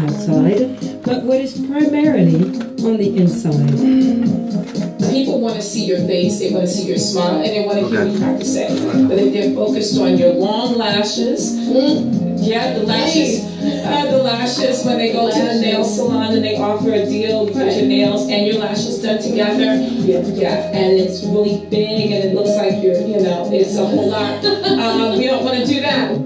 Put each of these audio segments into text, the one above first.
outside, but what is primarily on the inside. People want to see your face, they want to see your smile, and they want to hear what you have to say. But if they're focused on your long lashes, the lashes when they go to the nail salon and they offer a deal, you get your nails and your lashes done together, and it's really big and it looks like it's a whole lot. We don't want to do that.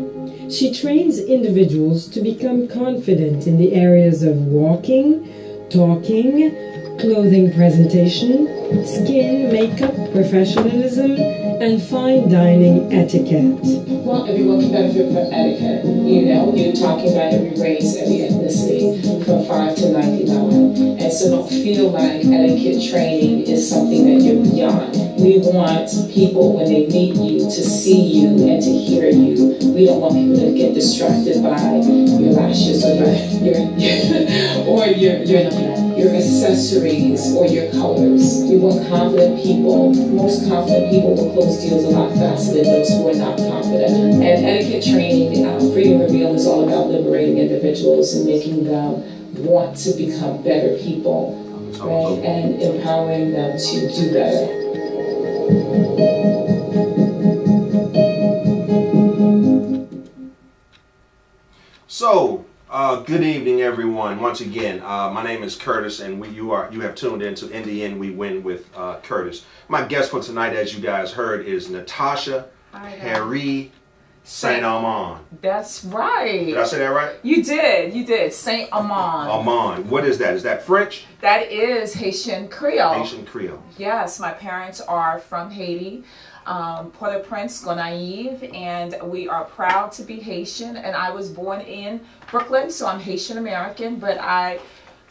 She trains individuals to become confident in the areas of walking, talking, clothing presentation, skin, makeup, professionalism, and fine dining etiquette. Well, everyone can benefit from etiquette. You're talking about every race, every ethnicity, from 5 to 99. And so don't feel like etiquette training is something that you're beyond. We want people, when they meet you, to see you and to hear you. We don't want people to get distracted by your lashes or your accessories or your colors. We want confident people. Most confident people will close deals a lot faster than those who are not confident. And etiquette training, Freedom Revealed, is all about liberating individuals and making them want to become better people, right? And empowering them to do better. So, good evening, everyone. Once again, my name is Kurtis, and you have tuned into In the End We Win with Kurtis. My guest for tonight, as you guys heard, is Natasha St Amand. That's right. Did I say that right? You did. St Amand. Amand. What is that? Is that French? That is Haitian Creole. Haitian Creole. Yes, my parents are from Haiti, Port-au-Prince, Gonaive, and we are proud to be Haitian. And I was born in Brooklyn, so I'm Haitian American, but I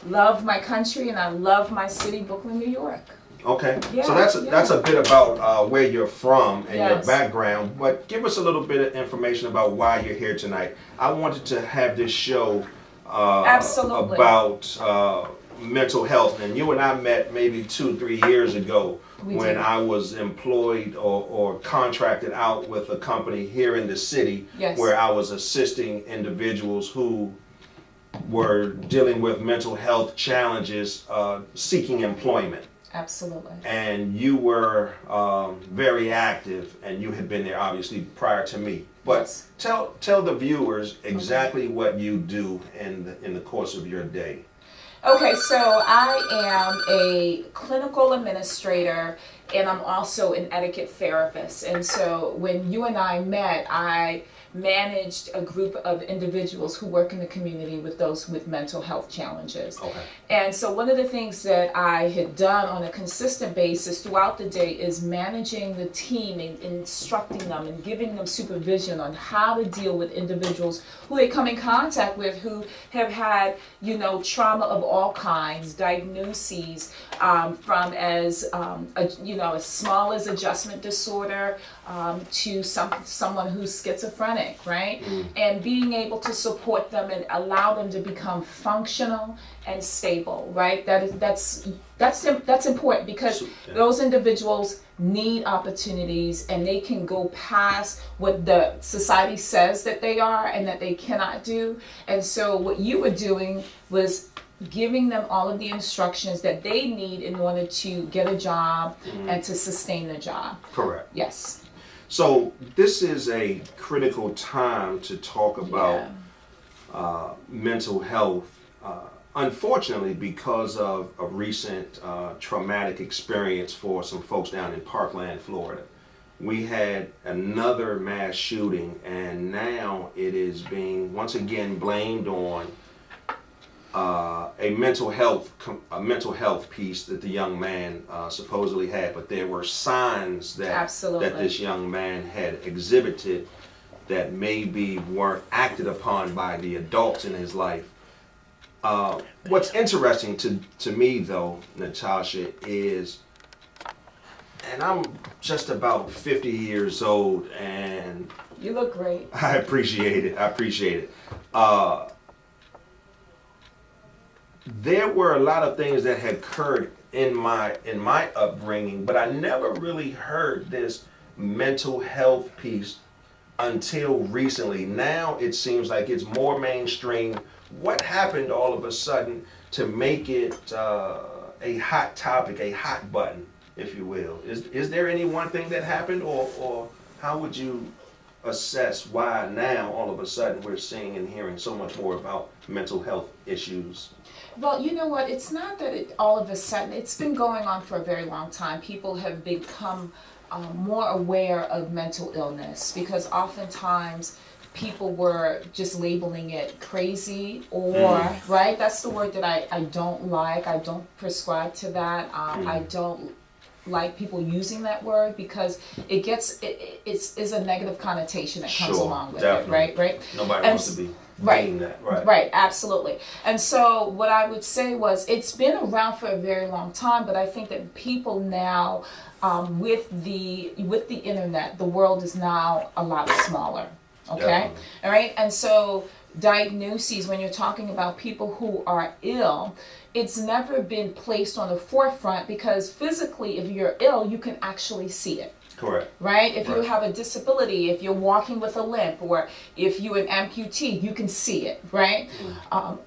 love my country and I love my city, Brooklyn, New York. Okay, yeah, so that's a bit about where you're from and your Yes. background, but give us a little bit of information about why you're here tonight. I wanted to have this show Absolutely. about mental health, and you and I met maybe 2-3 years ago when did. I was employed or contracted out with a company here in the city, Yes. where I was assisting individuals who were dealing with mental health challenges, seeking employment. Absolutely. And you were very active, and you had been there obviously prior to me. But Yes. tell the viewers exactly what you do in the course of your day. Okay, so I am a clinical administrator and I'm also an etiquette therapist. And so when you and I met, I managed a group of individuals who work in the community with those with mental health challenges. Okay. And so one of the things that I had done on a consistent basis throughout the day is managing the team and instructing them and giving them supervision on how to deal with individuals who they come in contact with who have had, trauma of all kinds, diagnoses from as small as adjustment disorder to someone who's schizophrenic, right? And being able to support them and allow them to become functional and stable, right? That's important because those individuals need opportunities and they can go past what the society says that they are and that they cannot do. And so what you were doing was giving them all of the instructions that they need in order to get a job and to sustain the job. Correct. Yes. So this is a critical time to talk about mental health. Unfortunately, because of a recent traumatic experience for some folks down in Parkland, Florida, we had another mass shooting, and now it is being once again blamed on a mental health piece that the young man supposedly had. But there were signs that this young man had exhibited that maybe weren't acted upon by the adults in his life. What's interesting to me, though, Natasha, is, and I'm just about 50 years old, and you look great. I appreciate it. There were a lot of things that had occurred in my upbringing, but I never really heard this mental health piece until recently. Now it seems like it's more mainstream what happened all of a sudden to make it a hot topic, a hot button, if you will? Is there any one thing that happened, or how would you assess why now all of a sudden we're seeing and hearing so much more about mental health issues? Well, you know what? It's not that it all of a sudden. It's been going on for a very long time. People have become more aware of mental illness because oftentimes people were just labeling it crazy or, right? That's the word that I don't like. I don't prescribe to that. I don't like people using that word because it gets, it's a negative connotation that comes along with definitely. it, right? Nobody wants to be doing that, right? Right, absolutely. And so what I would say was it's been around for a very long time, but I think that people now, with the internet, the world is now a lot smaller. Okay, Definitely. all right, and so diagnoses, when you're talking about people who are ill, it's never been placed on the forefront because physically, if you're ill, you can actually see it. Correct. Right? If you Right. have a disability, if you're walking with a limp, or if you're an amputee, you can see it, right?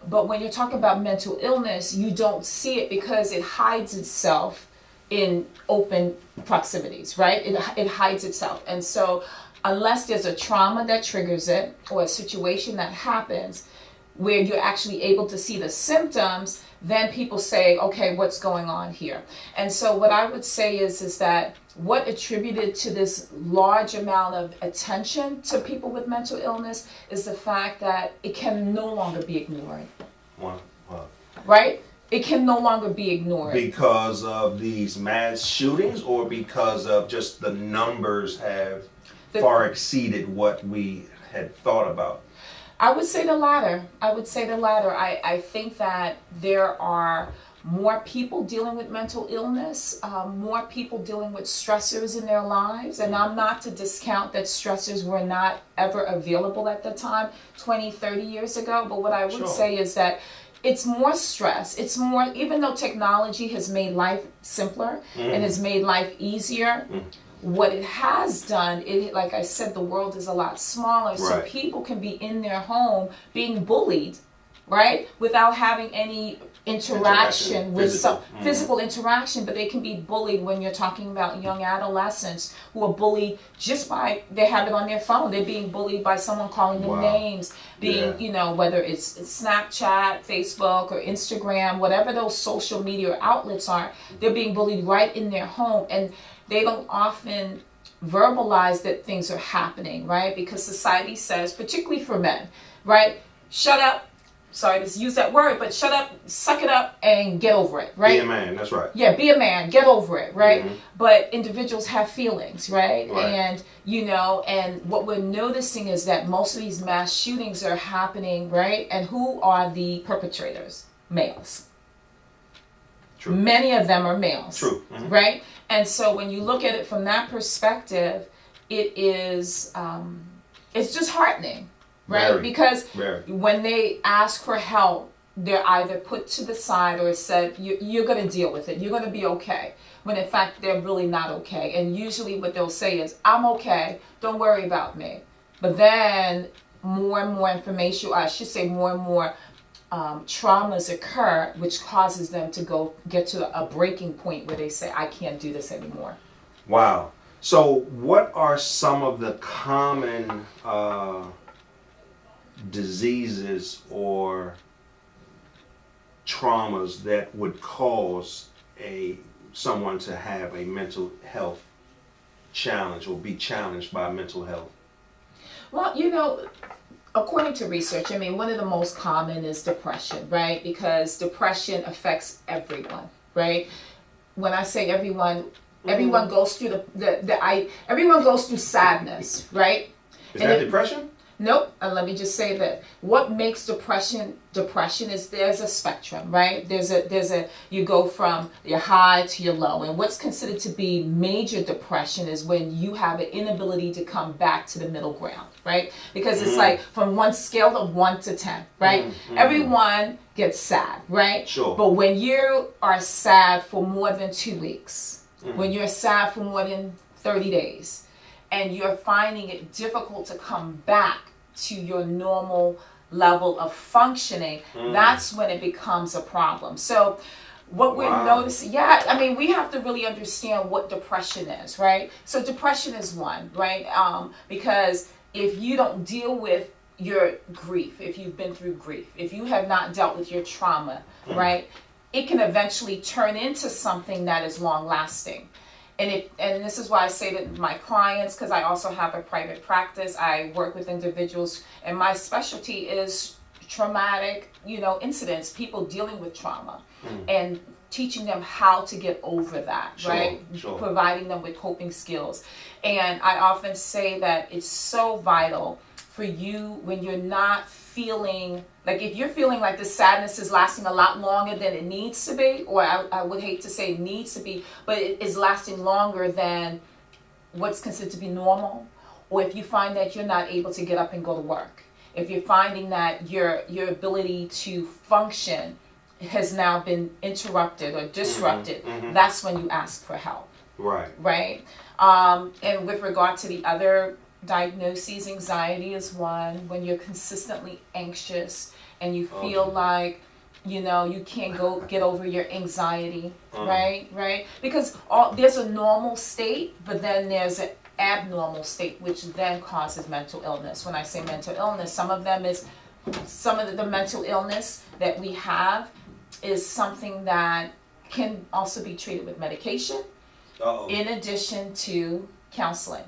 But when you're talking about mental illness, you don't see it because it hides itself in open proximities, right? It hides itself. And so unless there's a trauma that triggers it or a situation that happens where you're actually able to see the symptoms, then people say, okay, what's going on here? And so what I would say is that what attributed to this large amount of attention to people with mental illness is the fact that it can no longer be ignored. Wow. Right? It can no longer be ignored. Because of these mass shootings, or because of just the numbers have far exceeded what we had thought about? I would say the latter. I think that there are more people dealing with mental illness, more people dealing with stressors in their lives. And I'm not to discount that stressors were not ever available at the time, 20, 30 years ago. But what I would say is that it's more stress. It's more, even though technology has made life simpler and has made life easier, what it has done, like I said, the world is a lot smaller, so people can be in their home being bullied, right, without having any interaction with physical interaction, but they can be bullied when you're talking about young adolescents who are bullied just by, they have it on their phone, they're being bullied by someone calling them names, being, you know, whether it's Snapchat, Facebook, or Instagram, whatever those social media outlets are, they're being bullied right in their home, and they don't often verbalize that things are happening, right? Because society says, particularly for men, right? Shut up. Sorry to use that word, but shut up, suck it up, and get over it, right? Be a man, that's right. Yeah, be a man, get over it, right? But individuals have feelings, right? Right. And, you know, and what we're noticing is that most of these mass shootings are happening, right? And who are the perpetrators? Males. True. Many of them are males. True. Right? And so when you look at it from that perspective, it is, it's disheartening, right? Very, because very. when they ask for help, they're either put to the side or said, you're going to deal with it. You're going to be okay. When in fact, they're really not okay. And usually what they'll say is, I'm okay. Don't worry about me. But then more and more information, or I should say more and more traumas occur, which causes them to get to a breaking point where they say, I can't do this anymore. Wow. So what are some of the common diseases or traumas that would cause someone to have a mental health challenge or be challenged by mental health? Well, you know, according to research, I mean, one of the most common is depression, right? Because depression affects everyone, right? When I say everyone, everyone goes through everyone goes through sadness, right? Is that depression? Nope. And let me just say that what makes depression is there's a spectrum, right? You go from your high to your low. And what's considered to be major depression is when you have an inability to come back to the middle ground, right? Because it's like from one scale of 1 to 10, right? Everyone gets sad, right? Sure. But when you are sad for more than 2 weeks, when you're sad for more than 30 days, and you're finding it difficult to come back to your normal level of functioning, that's when it becomes a problem. So what we're noticing, we have to really understand what depression is, right? So depression is one, right? Because if you don't deal with your grief, if you've been through grief, if you have not dealt with your trauma, right, it can eventually turn into something that is long lasting. And this is why I say to my clients, because I also have a private practice, I work with individuals, and my specialty is traumatic, incidents, people dealing with trauma, and teaching them how to get over that, right? Sure. Providing them with coping skills. And I often say that it's so vital for you when you're not feeling, like if you're feeling like the sadness is lasting a lot longer than it needs to be, or I would hate to say it needs to be, but it is lasting longer than what's considered to be normal, or if you find that you're not able to get up and go to work, if you're finding that your ability to function has now been interrupted or disrupted, that's when you ask for help. Right? And with regard to the other diagnoses, anxiety is one. When you're consistently anxious and you feel like, you can't get over your anxiety, right? Because there's a normal state, but then there's an abnormal state, which then causes mental illness. When I say mental illness, some of the mental illness that we have is something that can also be treated with medication, in addition to counseling.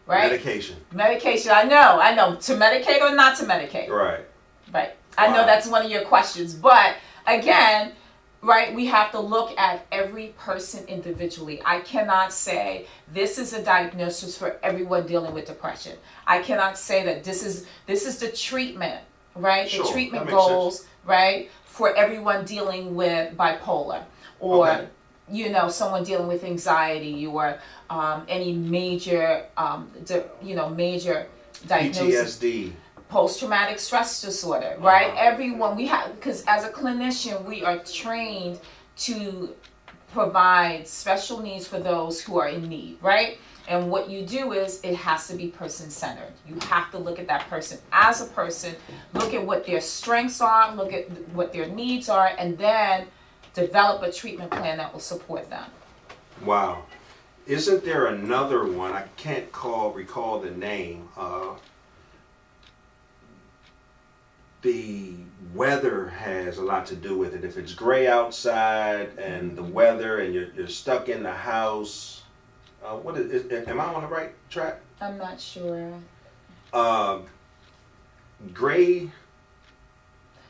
Right? Medication. I know. To medicate or not to medicate. Right. I know that's one of your questions. But again, right, we have to look at every person individually. I cannot say this is a diagnosis for everyone dealing with depression. I cannot say that this is the treatment, right? Sure, the treatment goals, right, for everyone dealing with bipolar or someone dealing with anxiety or any major major diagnosis. PTSD. Post-traumatic stress disorder, right? Everyone, because as a clinician, we are trained to provide special needs for those who are in need, right? And what you do is it has to be person-centered. You have to look at that person as a person, look at what their strengths are, look at what their needs are, and then develop a treatment plan that will support them. Wow. Isn't there another one? I can't recall the name. The weather has a lot to do with it. If it's gray outside and the weather and you're stuck in the house, what is am I on the right track? I'm not sure. Gray.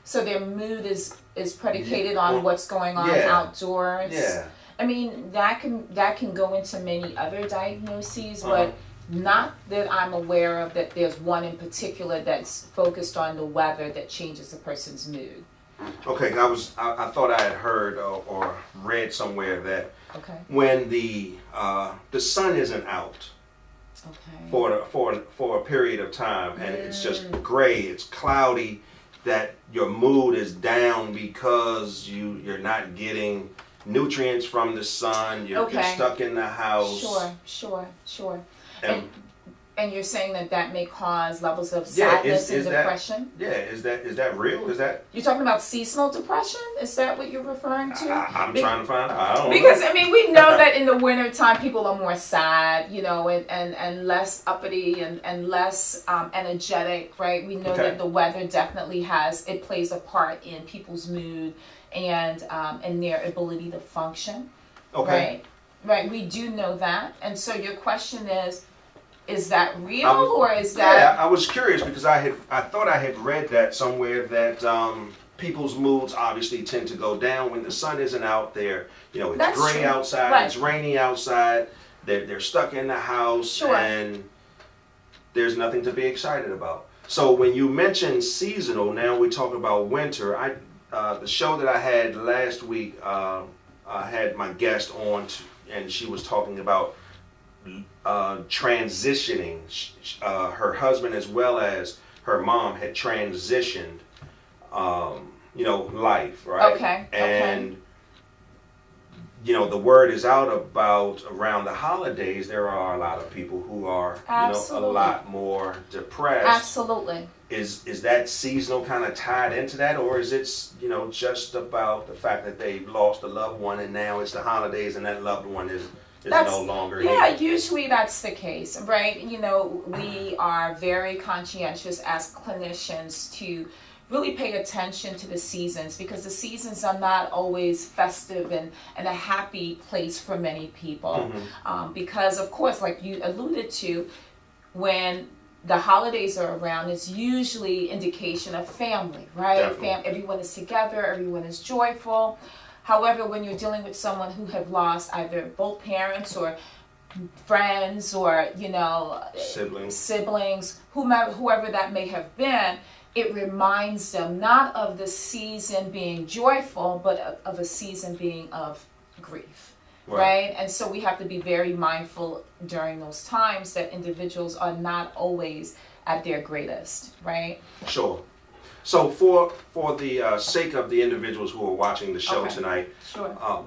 So their mood is predicated on what's going on outdoors. Yeah. I mean, that can go into many other diagnoses, but not that I'm aware of that there's one in particular that's focused on the weather that changes a person's mood. Okay, I thought I had heard or read somewhere that when the sun isn't out for a period of time and it's just gray, it's cloudy, that your mood is down because you're not getting nutrients from the sun, you're stuck in the house. Sure. And you're saying that may cause levels of sadness and depression? Is that real? Is that... You're talking about seasonal depression? Is that what you're referring to? I'm trying to find out. I don't know. Because, we know that in the wintertime people are more sad, and less uppity and less energetic, right? We know that the weather definitely plays a part in people's mood and their ability to function. Okay. Right, we do know that. And so your question is that real or is that... Yeah, I was curious because I thought I had read that somewhere that people's moods obviously tend to go down when the sun isn't out there. It's That's gray true. Outside, it's rainy outside, they're stuck in the house and there's nothing to be excited about. So when you mention seasonal, now we talk about winter. The show that I had last week, I had my guest on and she was talking about transitioning. Her husband as well as her mom had transitioned, life, right? Okay. And the word is out about around the holidays. There are a lot of people who are, a lot more depressed. Absolutely. is that seasonal kind of tied into that, or is it, you know, just about the fact that they've lost a loved one and now it's the holidays and that loved one is no longer here? here? Usually that's the case, right? You know, we are very conscientious as clinicians to really pay attention to the seasons, because the seasons are not always festive and a happy place for many people. Because of course, like you alluded to, when the holidays are around, it's usually indication of family, right? Everyone is together, everyone is joyful. However, when you're dealing with someone who have lost either both parents or friends or, you know, siblings, whoever that may have been, it reminds them not of the season being joyful, but of a season being of grief. Right? And so we have to be very mindful during those times that individuals are not always at their greatest, right? Sure. So for the sake of the individuals who are watching the show tonight,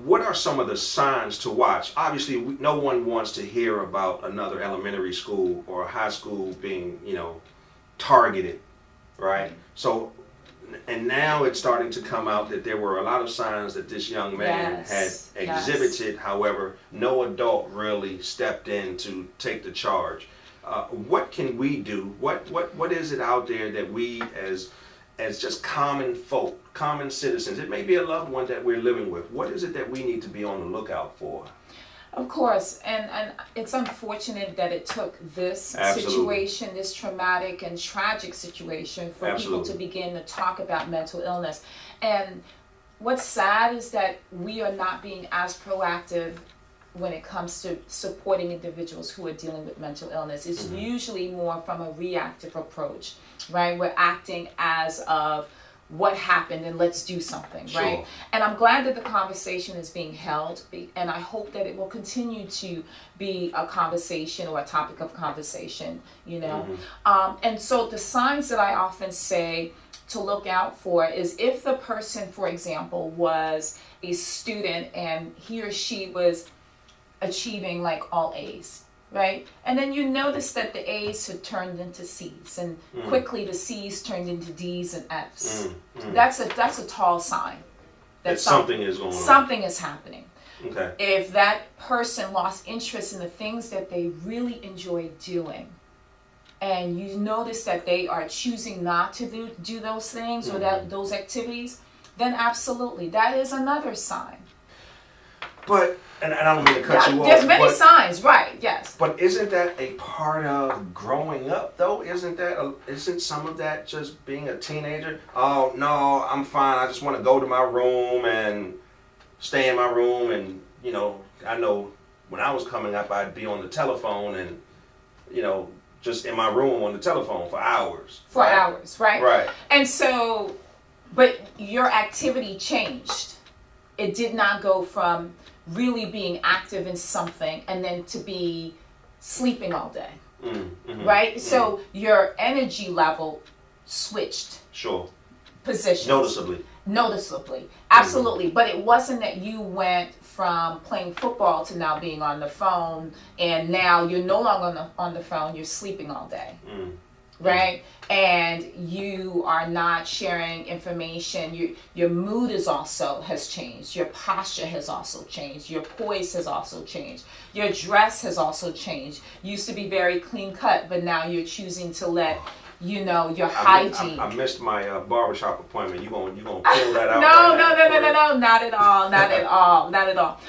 what are some of the signs to watch? Obviously, no one wants to hear about another elementary school or high school being, you know, targeted, right? So, and now it's starting to come out that there were a lot of signs that this young man had exhibited. However, no adult really stepped in to take the charge. What can we do? What is it out there that we as just common folk, common citizens, it may be a loved one that we're living with, what is it that we need to be on the lookout for? Of course, and it's unfortunate that it took this situation, this traumatic and tragic situation, for people to begin to talk about mental illness. And what's sad is that we are not being as proactive when it comes to supporting individuals who are dealing with mental illness. It's usually more from a reactive approach, right? We're acting as of what happened and let's do something, right? And I'm glad that the conversation is being held, and I hope that it will continue to be a conversation or a topic of conversation, you know. And so the signs that I often say to look out for is if the person, for example, was a student and he or she was achieving like all A's, right? And then you notice that the A's had turned into C's, and quickly the C's turned into D's and F's. That's a tall sign that something is going on. Something is happening. Okay. If that person lost interest in the things that they really enjoy doing, and you notice that they are choosing not to do those things or those activities, then absolutely, that is another sign. But, and I don't mean to cut you off. There's many signs, right, yes. But isn't that a part of growing up, though? Isn't some of that just being a teenager? Oh, no, I'm fine. I just want to go to my room and stay in my room. And, you know, I know when I was coming up, I'd be on the telephone and, you know, just in my room on the telephone for hours. For hours, right? Right. And so, but your activity changed. It did not go from really being active in something and then to be sleeping all day, right? So your energy level switched. Positions. Noticeably, absolutely. But it wasn't that you went from playing football to now being on the phone, and now you're no longer on the phone, you're sleeping all day. Right? And you are not sharing information. Your mood has changed. Your posture has also changed. Your poise has also changed. Your dress has also changed. You used to be very clean cut, but now you're choosing to let, you know, your hygiene. I missed my barbershop appointment. You gonna pull that out? No, not at all.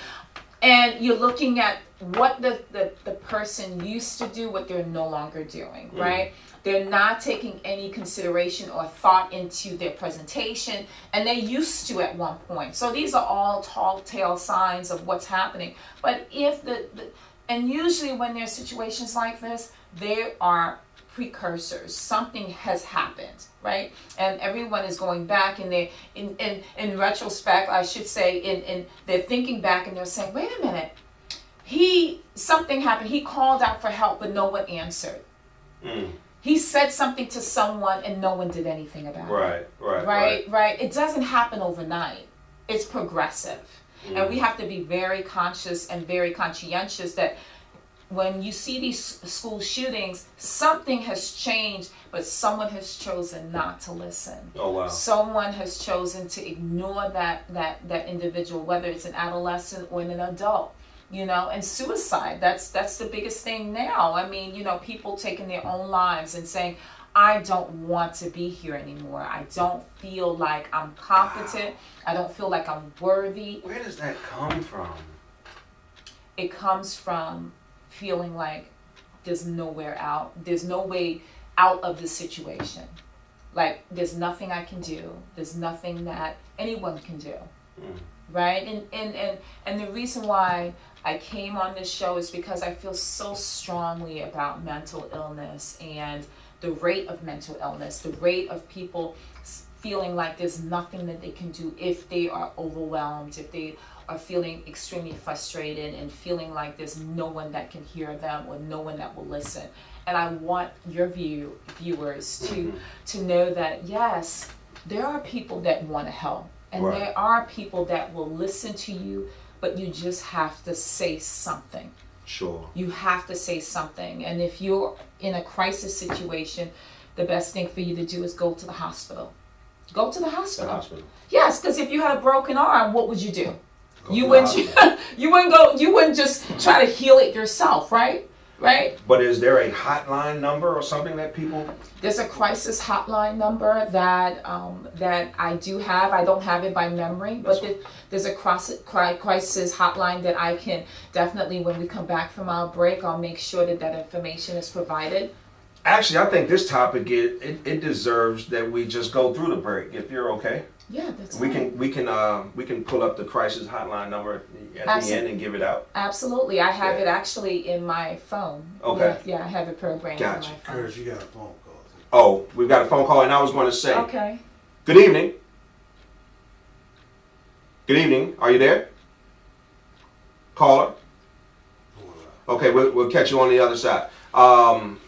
And you're looking at what the person used to do, what they're no longer doing, right? They're not taking any consideration or thought into their presentation, and they used to at one point. So these are all telltale signs of what's happening. But if and usually when there's situations like this, there are precursors. Something has happened, right? And everyone is going back and they, in retrospect, I should say, they're thinking back and they're saying, wait a minute, something happened. He called out for help, but no one answered. He said something to someone and no one did anything about it. Right. It doesn't happen overnight. It's progressive. And we have to be very conscious and very conscientious that when you see these school shootings, something has changed, but someone has chosen not to listen. Oh, wow. Someone has chosen to ignore that individual, whether it's an adolescent or an adult. You know, and suicide, that's the biggest thing now. I mean, you know, people taking their own lives and saying, I don't want to be here anymore. I don't feel like I'm competent. I don't feel like I'm worthy. Where does that come from? It comes from feeling like there's nowhere out. There's no way out of the situation. Like, there's nothing I can do. There's nothing that anyone can do. Right? And the reason why I came on this show is because I feel so strongly about mental illness and the rate of mental illness, the rate of people feeling like there's nothing that they can do if they are overwhelmed, if they are feeling extremely frustrated and feeling like there's no one that can hear them or no one that will listen. And I want your viewers to know that, yes, there are people that want to help. And Right. there are people that will listen to you, but you just have to say something. Sure. You have to say something. And if you're in a crisis situation, the best thing for you to do is go to the hospital. Go to the hospital. The hospital. Yes, because if you had a broken arm, what would you do? Go You to the wouldn't. hospital. You wouldn't just try to heal it yourself, right? Right? But is there a hotline number or something that people? There's a crisis hotline number that I do have. I don't have it by memory, but there's a crisis hotline that I can definitely, when we come back from our break, I'll make sure that information is provided. Actually, I think this topic it deserves that we just go through the break. If you're okay. Yeah, that's We fine. we can pull up the crisis hotline number at the end and give it out. Absolutely. I have Yeah. it actually in my phone. Okay. Yeah, I have it programmed Gotcha. in my phone. Curtis, you got a phone call. Oh, we've got a phone call, and I was going to say, Okay. good evening. Good evening. Are you there? Caller? Okay, we'll catch you on the other side.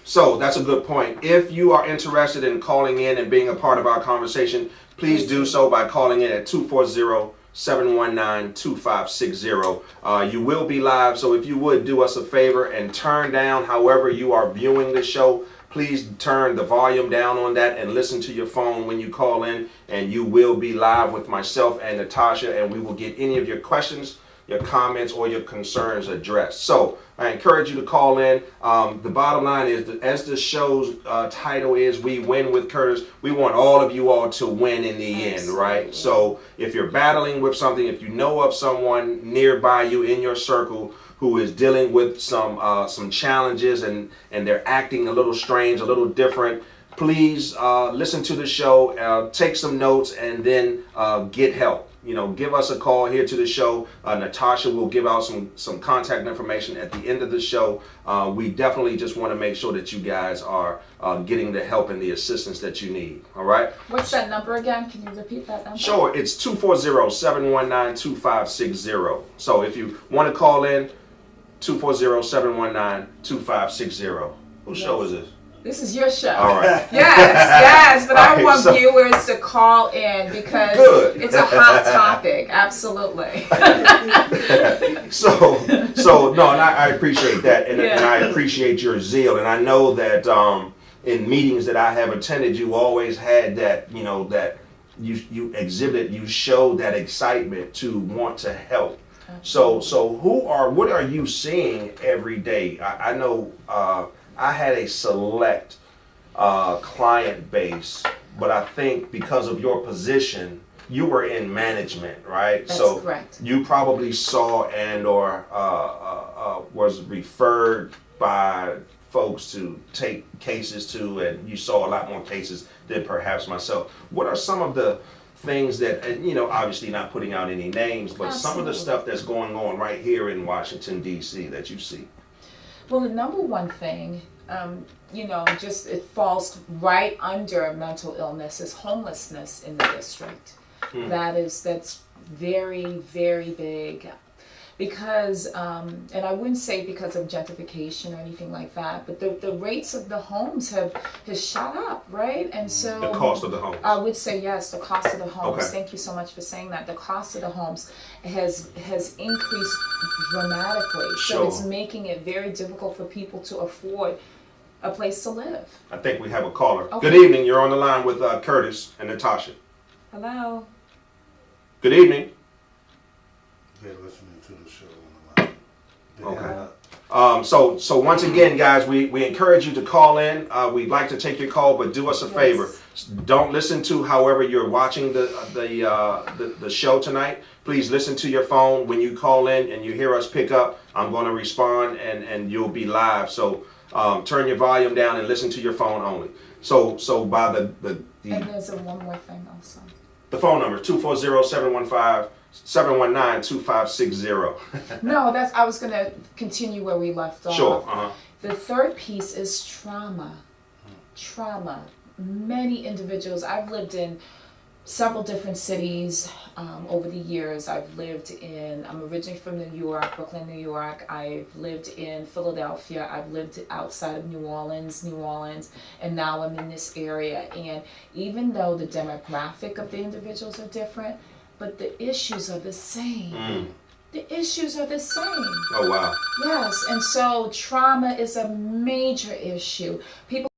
So that's a good point. If you are interested in calling in and being a part of our conversation, please do so by calling in at 240-719-2560. You will be live, so if you would do us a favor and turn down however you are viewing the show, please turn the volume down on that and listen to your phone when you call in, and you will be live with myself and Natasha, and we will get any of your questions, your comments, or your concerns addressed. So I encourage you to call in. The bottom line is that as the show's title is We Win with Kurtis, we want all of you all to win in the end, right? So if you're battling with something, if you know of someone nearby you in your circle who is dealing with some challenges and they're acting a little strange, a little different, please listen to the show, take some notes, and then get help. You know, give us a call here to the show. Natasha will give out some contact information at the end of the show. We definitely just want to make sure that you guys are getting the help and the assistance that you need. All right? What's that number again? Can you repeat that number? Sure. It's 240-719-2560. So if you want to call in, 240-719-2560. Whose show is this? This is your show. All right. Yes, but I All right, want so- viewers to call in because Good. it's a hot topic. Absolutely. So no, and I appreciate that, and Yeah. I appreciate your zeal, and I know that in meetings that I have attended, you always had that, you know, that you exhibit, you showed that excitement to want to help. So what are you seeing every day? I know I had a select client base, but I think because of your position, you were in management, right? That's so correct. You probably saw and or was referred by folks to take cases to, and you saw a lot more cases than perhaps myself. What are some of the things that, and, you know, obviously not putting out any names, but some of the stuff that's going on right here in Washington, D.C. that you see? Well, the number one thing, you know, just it falls right under mental illness is homelessness in the district. That's very, very big. because, and I wouldn't say because of gentrification or anything like that, but the rates of the homes has shot up, right? And so The cost of the homes. I would say yes, the cost of the homes. Okay. Thank you so much for saying that. The cost of the homes has increased dramatically. So Sure. it's making it very difficult for people to afford a place to live. I think we have a caller. Okay. Good evening. You're on the line with Kurtis and Natasha. Hello. Good evening. They're listening to the show on the line. Okay. So once again, guys, we encourage you to call in. We'd like to take your call, but do us a favor. Don't listen to however you're watching the show tonight. Please listen to your phone when you call in and you hear us pick up. I'm going to respond and you'll be live. So turn your volume down and listen to your phone only. So by the And there's one more thing also. the phone number 240-719-2560. No, I was going to continue where we left off. Sure. The third piece is trauma. Trauma. Many individuals, I've lived in several different cities over the years. I'm originally from New York, Brooklyn, New York. I've lived in Philadelphia. I've lived outside of New Orleans, and now I'm in this area. And even though the demographic of the individuals are different, but the issues are the same. The issues are the same. Oh, wow. Yes, and so trauma is a major issue. People